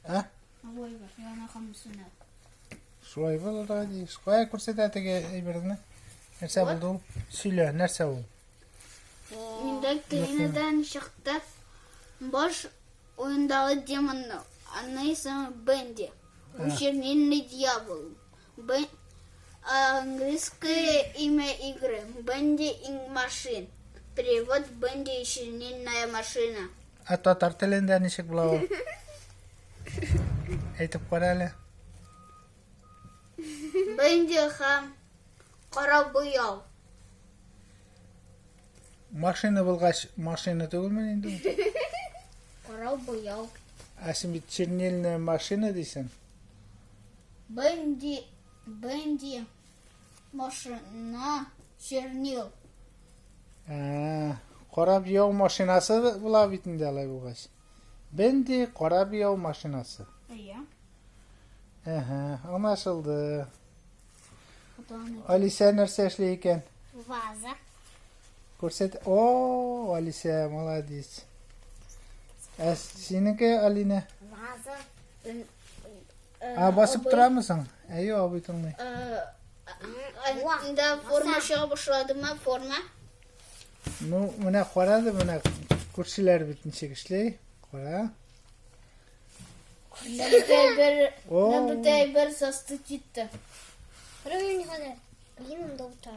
Ha? Ой, бар, яна хамысына. Шулай болды да дейсіз. Қоя көрсет әтеге әйбірдіні. Нәрсе болды ол? Сөйле, нәрсе ол? Менде клинадан шықты. Бош oyundağı демон. Анны исемі Бенди. Он чернильный дьявол. Английское имя игры. Бенди in машин. Перевод Бенди чернильная машина. А татар тілінде нешек бұлау? Айтып қара әлі. Бенди хам қара бояу. Машина болғаш, машина төгілмен енді? Қара бояу. Әсім бит чернильная машина дейсің? Бенди машина чернил. Қора бияу машинасы бұла битінде алай болғаш. Бенди қора бияу машинасы. Иә. Анашылды. Алиса нәрсе әшлей екен? Ваза. Көрсет. О, Алиса, молодец. Сенікі, Алина? Ваза. Басып тұрамысың? Әйо, абай тұрмай. Да, форма шыға башлады ма, форма? Ну, мұна қорады, мұна көршілер бітіншек ішлей. Қора. Набітай бір састы титті. Кроме не ходи. Блин, он дал трап.